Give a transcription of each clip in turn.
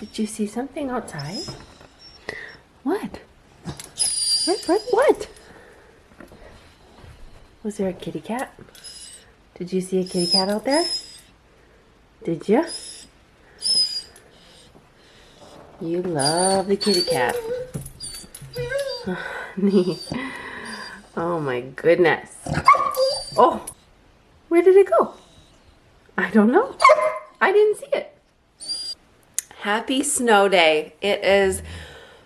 Did you see something outside? What? What? Was there a kitty cat? Did you see a kitty cat out there? Did you? You love the kitty cat. Oh my goodness. Oh, where did it go? I don't know. I didn't see it. Happy snow day. It is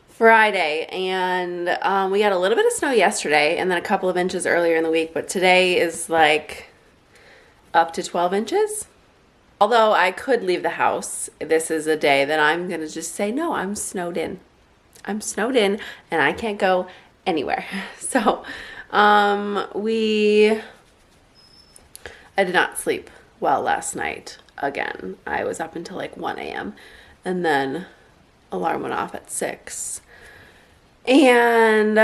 Friday, and we got a little bit of snow yesterday and then a couple of inches earlier in the week, but today is like up to 12 inches. Although I could leave the house, this is a day that I'm gonna just say, no, I'm snowed in. I'm snowed in and I can't go anywhere. So I did not sleep well last night again. I was up until like 1 a.m. and then alarm went off at 6. And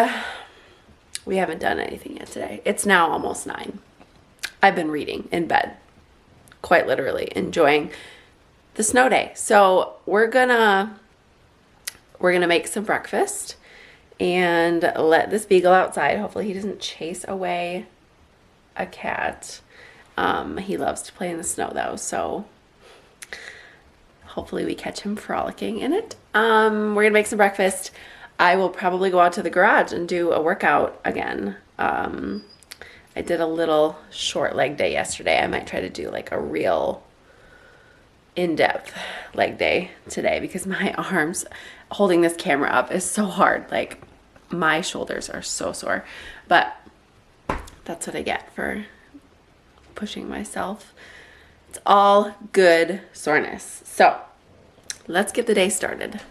we haven't done anything yet today. It's now almost 9. I've been reading in bed, quite literally enjoying the snow day. So we're gonna make some breakfast and let this beagle outside. Hopefully he doesn't chase away a cat. He loves to play in the snow though, so hopefully we catch him frolicking in it. We're gonna make some breakfast. I will probably go out to the garage and do a workout again. I did a little short leg day yesterday. I might try to do like a real in-depth leg day today because my arms holding this camera up is so hard. Like my shoulders are so sore, but that's what I get for pushing myself. It's all good soreness. So let's get the day started.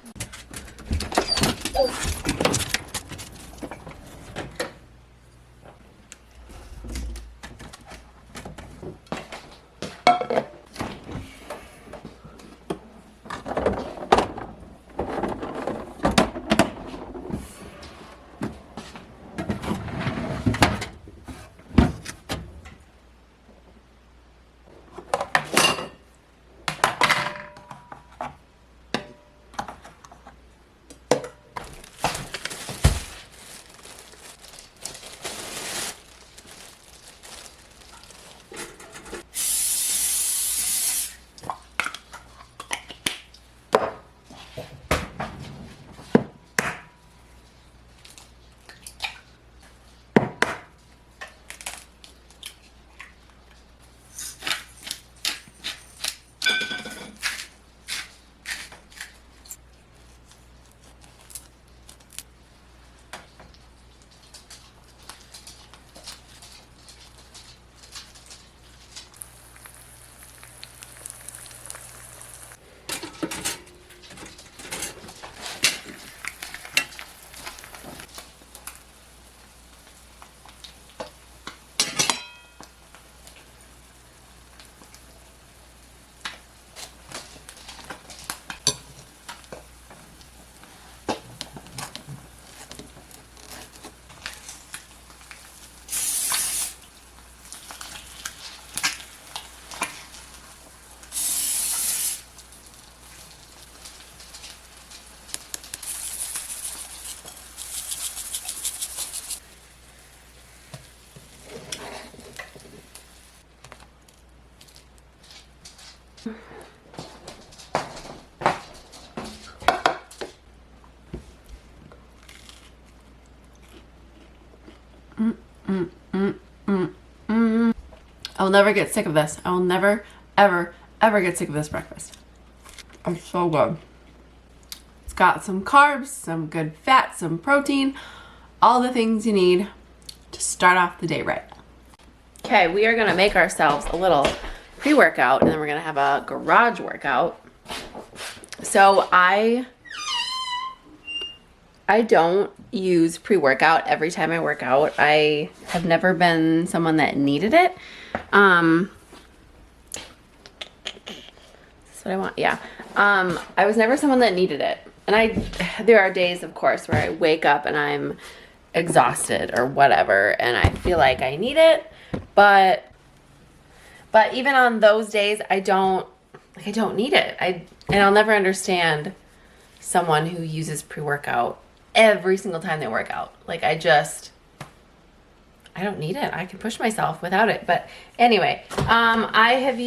I will never get sick of this. I will never, ever, ever get sick of this breakfast. It's so good. It's got some carbs, some good fat, some protein, all the things you need to start off the day right. Okay, we are gonna make ourselves a little pre-workout and then we're gonna have a garage workout. So I don't use pre-workout every time I work out. I have never been someone that needed it. That's what I want, yeah. I was never someone that needed it. And there are days, of course, where I wake up and I'm exhausted or whatever, and I feel like I need it. But even on those days, I don't need it. And I'll never understand someone who uses pre-workout every single time they work out. Like I don't need it. I can push myself without it. But anyway, I have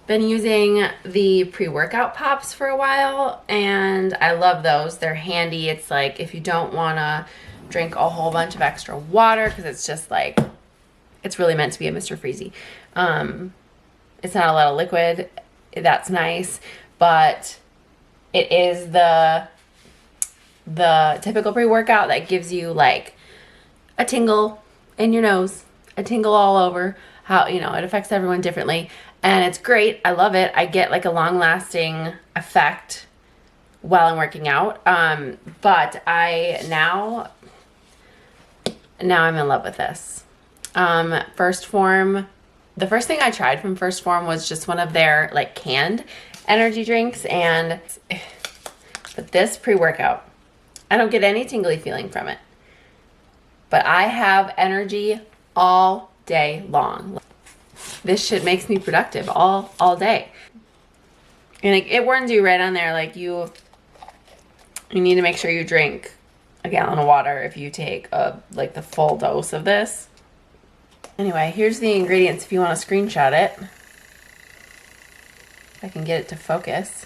been using the pre-workout pops for a while, and I love those. They're handy. It's like if you don't want to drink a whole bunch of extra water, because it's just like, it's really meant to be a Mr. Freezy. It's not a lot of liquid. That's nice, but it is the typical pre-workout that gives you like a tingle in your nose, a tingle all over. How, you know, it affects everyone differently, and it's great. I love it. I get like a long-lasting effect while I'm working out. But now I'm in love with this. First Form, the first thing I tried from First Form was just one of their like canned energy drinks, but this pre-workout, I don't get any tingly feeling from it, but I have energy all day long. This shit makes me productive all day. And it warns you right on there, like you need to make sure you drink a gallon of water if you take like the full dose of this. Anyway, here's the ingredients if you want to screenshot it. If I can get it to focus.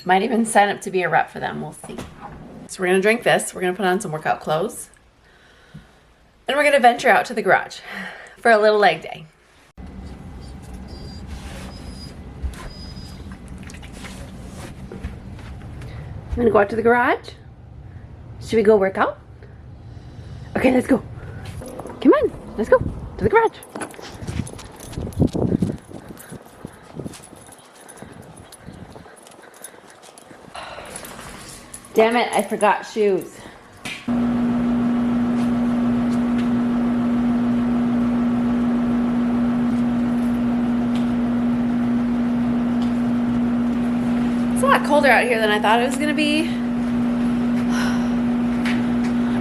Might even sign up to be a rep for them, we'll see. So we're gonna drink this, we're gonna put on some workout clothes, and we're gonna venture out to the garage for a little leg day. I'm gonna go out to the garage. Should we go work out? Okay, let's go. Come on, let's go to the garage. Damn it, I forgot shoes. It's a lot colder out here than I thought it was gonna be.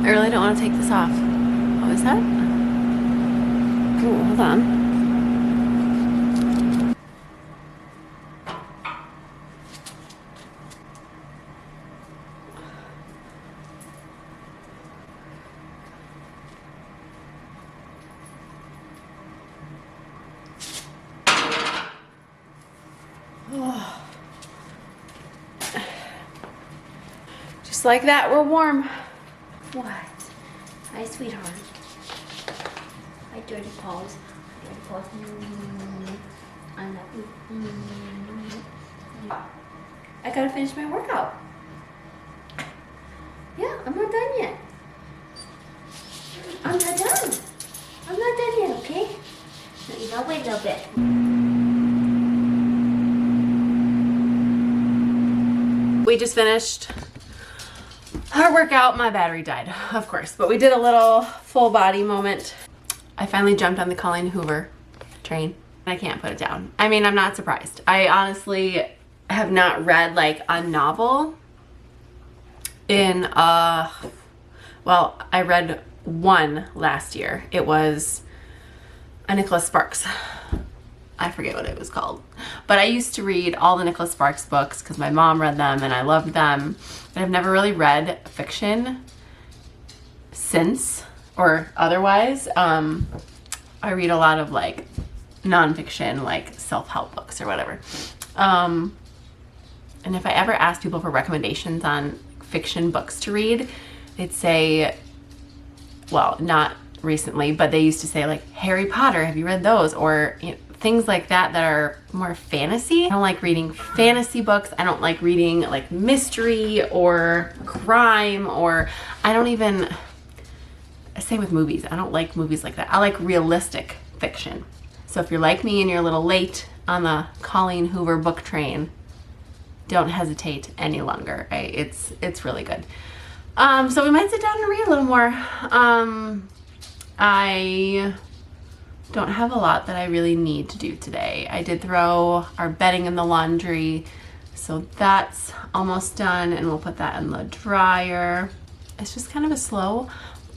I really don't want to take this off. What was that? Oh, hold on. Just like that, we're warm. What? Hi, sweetheart. Hi, dirty paws. Dirty paws. I love you. I gotta finish my workout. Yeah, I'm not done yet. I'm not done. I'm not done yet, okay? No, you gotta wait a little bit. We just finished our workout. My battery died, of course, but we did a little full body moment. I finally jumped on the Colleen Hoover train. I can't put it down. I mean, I'm not surprised. I honestly have not read like a novel in well, I read one last year. It was a Nicholas Sparks. I forget what it was called. But I used to read all the Nicholas Sparks books because my mom read them and I loved them. But I've never really read fiction since or otherwise. I read a lot of like nonfiction, like self-help books or whatever. And if I ever ask people for recommendations on fiction books to read, they'd say, well, not recently, but they used to say like Harry Potter, have you read those? Or you know, things like that that are more fantasy. I don't like reading fantasy books. I don't like reading like mystery or crime, or I don't even, same with movies. I don't like movies like that. I like realistic fiction. So if you're like me and you're a little late on the Colleen Hoover book train, don't hesitate any longer. It's really good. So we might sit down and read a little more. I don't have a lot that I really need to do today. I did throw our bedding in the laundry, so that's almost done, and we'll put that in the dryer. It's just kind of a slow,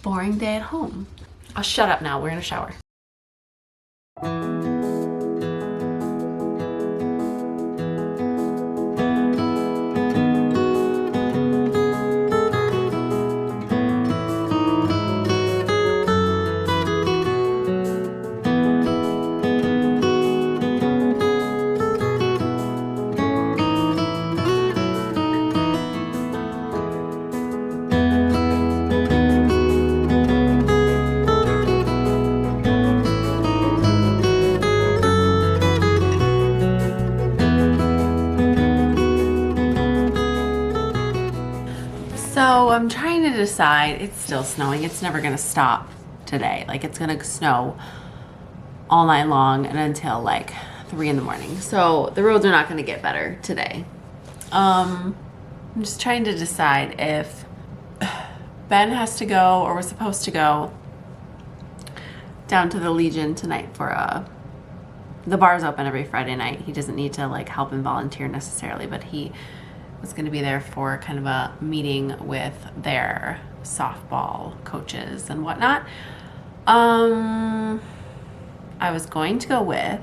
boring day at home. I'll shut up now. We're gonna shower. I'm trying to decide. It's still snowing. It's never going to stop today. Like, it's going to snow all night long and until like 3 in the morning. So the roads are not going to get better today. I'm just trying to decide if Ben has to go or we're supposed to go down to the Legion tonight for the bar's open every Friday night. He doesn't need to like help and volunteer necessarily, but he was going to be there for kind of a meeting with their softball coaches and whatnot. I was going to go with,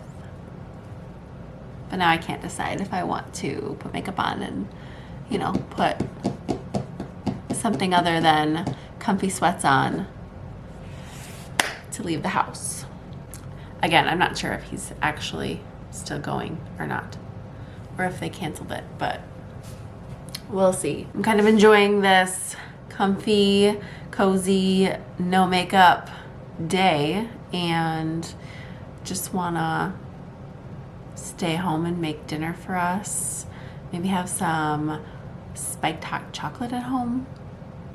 but now I can't decide if I want to put makeup on and, you know, put something other than comfy sweats on to leave the house. Again, I'm not sure if he's actually still going or not, or if they canceled it, but we'll see. I'm kind of enjoying this comfy, cozy, no makeup day and just wanna stay home and make dinner for us. Maybe have some spiked hot chocolate at home.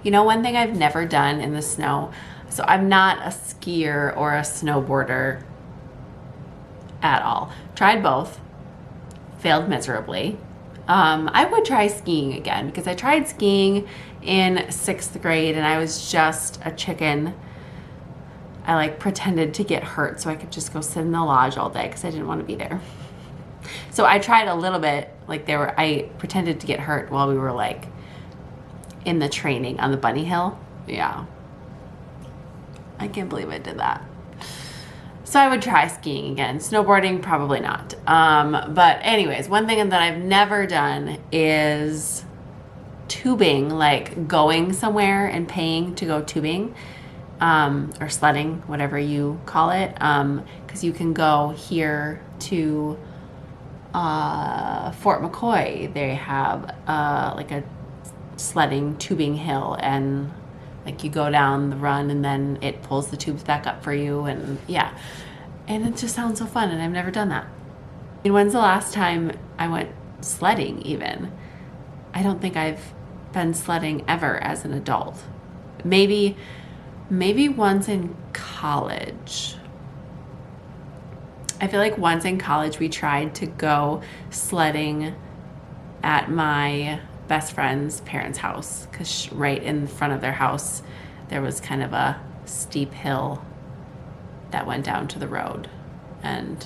You know, one thing I've never done in the snow, so I'm not a skier or a snowboarder at all. Tried both, failed miserably. I would try skiing again because I tried skiing in 6th grade and I was just a chicken. I like pretended to get hurt so I could just go sit in the lodge all day because I didn't want to be there. So I tried a little bit, like I pretended to get hurt while we were like in the training on the bunny hill. Yeah. I can't believe I did that. So I would try skiing again. Snowboarding, probably not. But anyways, one thing that I've never done is tubing, like going somewhere and paying to go tubing, or sledding, whatever you call it. Because you can go here to Fort McCoy. They have like a sledding tubing hill, and like you go down the run and then it pulls the tubes back up for you, and yeah, and it just sounds so fun, and I've never done that. I mean, when's the last time I went sledding even? I don't think I've been sledding ever as an adult. Maybe once in college. I feel like once in college we tried to go sledding at my best friend's parents' house because right in front of their house there was kind of a steep hill that went down to the road, and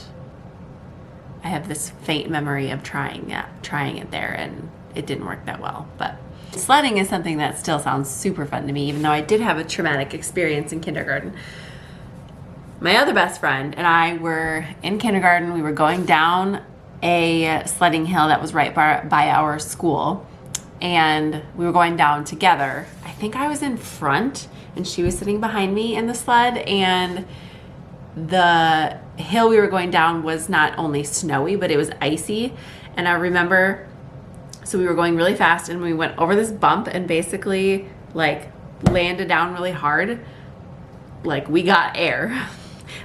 I have this faint memory of trying it there, and it didn't work that well. But sledding is something that still sounds super fun to me, even though I did have a traumatic experience in kindergarten. My other best friend and I were in kindergarten. We were going down a sledding hill that was right by our school, and we were going down together. I think I was in front and she was sitting behind me in the sled, and the hill we were going down was not only snowy, but it was icy. And I remember, so we were going really fast and we went over this bump and basically like landed down really hard. Like we got air,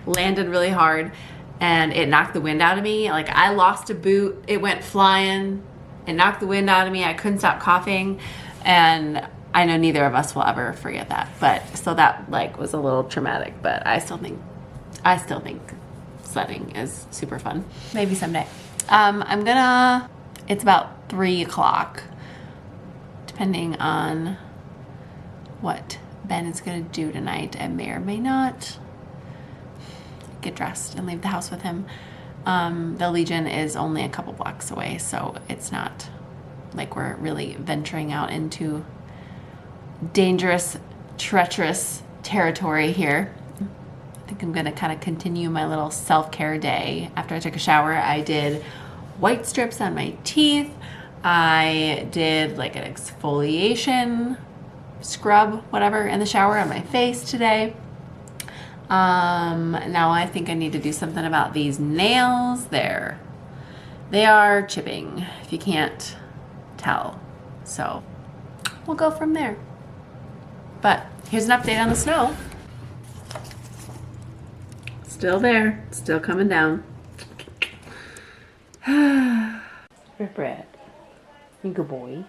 landed really hard, and it knocked the wind out of me. Like I lost a boot, it went flying. It knocked the wind out of me. I couldn't stop coughing, and I know neither of us will ever forget that. But so that like was a little traumatic, but I still think sledding is super fun. Maybe someday. It's about 3 o'clock, depending on what Ben is gonna do tonight. I may or may not get dressed and leave the house with him. The Legion is only a couple blocks away, so it's not like we're really venturing out into dangerous, treacherous territory here. I think I'm gonna kind of continue my little self-care day. After I took a shower, I did white strips on my teeth. I did like an exfoliation scrub, whatever, in the shower on my face today. Now I think I need to do something about these nails. They are chipping, if you can't tell. So we'll go from there. But here's an update on the snow. Still there, still coming down. Brett, you good boy.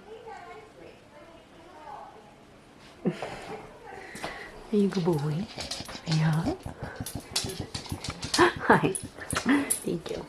Are you a good boy? Yeah. Hi. Thank you.